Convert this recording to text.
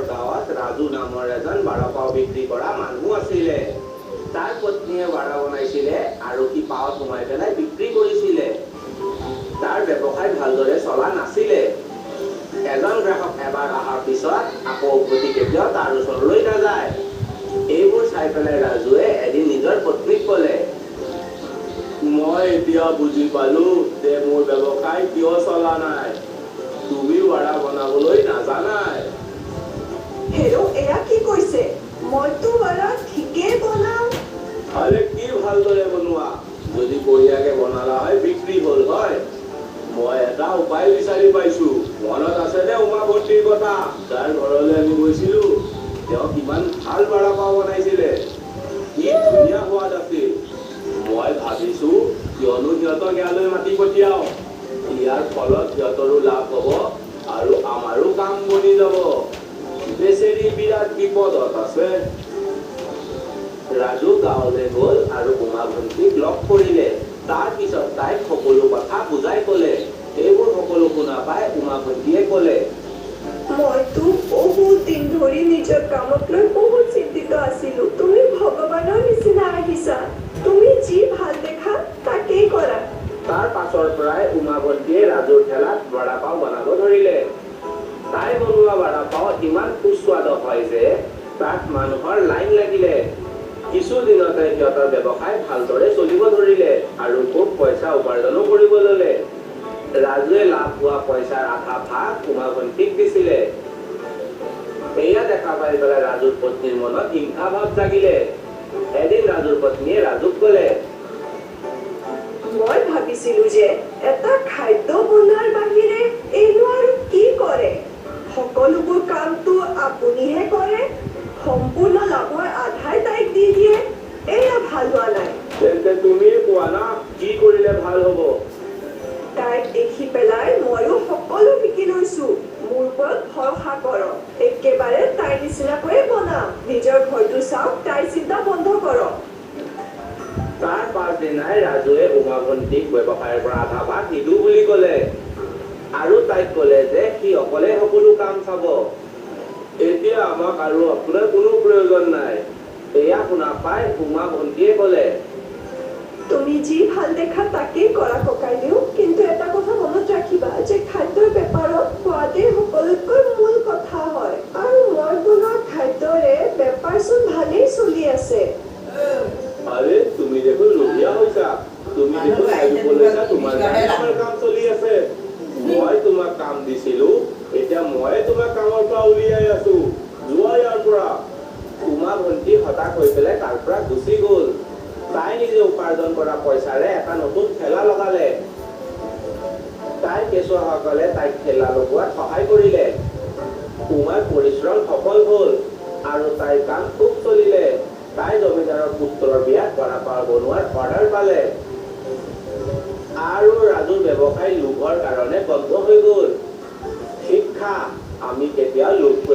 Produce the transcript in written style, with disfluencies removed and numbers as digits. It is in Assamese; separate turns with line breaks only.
গাঁৱত ৰাজু নামৰ এজন বৰা পাও বিক্ৰী কৰা মানুহ আছিলে। তাৰ পত্নীয়ে বৰা বনাইছিলে আৰু সি পাৱত সোমাই পেলাই বিক্ৰী কৰিছিলে। তাৰ ব্যৱসায় ভালদৰে চলা নাছিলে। এজন গ্ৰাহক এবাৰ অহাৰ পিছত আকৌ উভতি কেতিয়াও তাৰ ওচৰলৈ নাযায়। এইবোৰ চাই পেলাই ৰাজুৱে এদিন নিজৰ পত্নীক ক'লে, মই এতিয়া বুজি পালো যে মোৰ ব্যৱসায় কিয় চলা নাই। তুমি বৰা বনাবলৈ নাজানাই।
হেৰৌ, এয়া কি কৈছে? মইতো বৰা ঠিকেই বনাও।
আৰে কি ভালদৰে বনোৱা? যদি বঢ়িয়াকে বনালা হয় বিক্ৰী হ'ল হয়। মই এটা উপায় বিচাৰি পাইছো। মনত আছেনে উমা ভণ্টিৰ কথা? যাৰ ঘৰলৈ আমি গৈছিলো, তেওঁ কিমান ভাল বৰা পাও বনাইছিলে। কি ধুনীয়া সোৱাদ আছিল। মই ভাবিছো কিয়নো সিহঁতক ইয়ালৈ মাতি পঠিয়াও। ইয়াৰ ফলত সিহঁতৰো লাভ হ'ব আৰু আমাৰো কাম বনি যাব। বেচেৰি বিৰাট বিপদত আছে। ৰাজু গাঁৱলৈ গ'ল আৰু উমা ভণ্টিক লগ কৰিলে। তাৰ পিছত তাইক সকলো কথা বুজাই ক'লে। এইবোৰ সকলো শুনা পাই উমা ভণ্টিয়ে ক'লে,
মইতো বহুত দিন ধৰি নিজৰ কামক লৈ বহুত চিন্তিত আছিলো। তুমি ভগৱানৰ নিচিনা আহিছা। তুমি যি ভাল দেখা তাকেই কৰা।
তাৰ পাছৰ পৰাই উমা ভণ্টিয়ে ৰাজুৰ ঠেলাত বৰা পাও বনাব ধৰিলে। তাই বনোৱা বৰা পাও ইমান সুস্বাদু হয় যে তাত মানুহৰ লাইন লাগিলে। কিছুদিনতে সিহঁতৰ ব্যৱসায় ভালদৰে চলিব ধৰিলে আৰু খুব পইচা উপাৰ্জনো কৰিব ল'লে। ৰাজুৱে লাভ হোৱা পইচাৰ আধা ভাগ উমা ভণ্টিক দিছিলে। এয়া দেখা পাই পেলাই ৰাজুৰ পত্নীৰ মনত হিংসা ভাৱ জাগিলে। এদিন ৰাজুৰ পত্নীয়ে ৰাজুক ক'লে,
মই ভাবিছিলো যে এটা খাদ্য বনোৱাৰ বাহিৰে এইনো আৰু কি কৰে। সকলোবোৰ কামটো আপুনিহে কৰে। সম্পূৰ্ণ লাভৰ আধাই তাইক দি দিয়ে। এয়া ভাল হোৱা নাই।
তেন্তে তুমিয়ে কোৱা না, কি কৰিলে ভাল হ'ব?
তাইক দেখি পেলাই ময়ো সকলো শিকি লৈছো। মোৰ ওপৰত ভৰসা কৰক। একেবাৰে তাইৰ নিচিনাকৈয়ে বনাম। নিজৰ ঘৰটো চাওক, তাইৰ চিন্তা বন্ধ কৰক।
তাৰ পাছদিনাই ৰাজুৱে উমা ভণ্টিক ব্যৱসায়ৰ পৰা আধা ভাগ নিদো বুলি ক'লে আৰু তাইক ক'লে যে সি অকলে সকলো কাম চাব। এতিয়া আমাক আৰু আপোনাৰ কোনো প্ৰয়োজন নাই। এয়া শুনা পাই উমা ভণ্টিয়ে ক'লে,
তুমি যি ভাল দেখা তাকেই কৰা ককাইদেউ। কিন্তু এটা কথা মনত ৰাখিবা যে খাদ্যৰ বেপাৰত সোৱাদেই সকলোতকৈ মূল কথা হয়। আৰু মই বনোৱা খাদ্যৰে বেপাৰচোন ভালেই চলি আছে।
আৰে তুমি দেখোন লোভীয়া হৈছা। তুমি দেখোন ভাবিব লৈছা তোমাৰ কাৰণে আমাৰ কাম চলি আছে। মই তোমাক কাম দিছিলো, এতিয়া মই তোমাক কামৰ পৰা উলিয়াই আছো। যোৱা ইয়াৰ পৰা। উমা ভণ্টি হতাশ হৈ পেলাই তাৰ পৰা গুচি গ'ল। তাই নিজে উপাৰ্জন কৰা পইচাৰে এটা নতুন ঠেলা লগালে। তাইৰ কেঁচুৱাসকলে তাইক ঠেলা লগোৱাত সহায় কৰিলে। উমাৰ পৰিশ্ৰম সফল হ'ল আৰু তাইৰ কাম খুব চলিলে। তাই জমিদাৰৰ পুত্ৰৰ বিয়াত বৰা পাও বনোৱাৰ অৰ্ডাৰ পালে আৰু ৰাজুৰ ব্যৱসায় লোভৰ কাৰণে বন্ধ হৈ গ'ল। শিক্ষা, আমি কেতিয়াও লোভ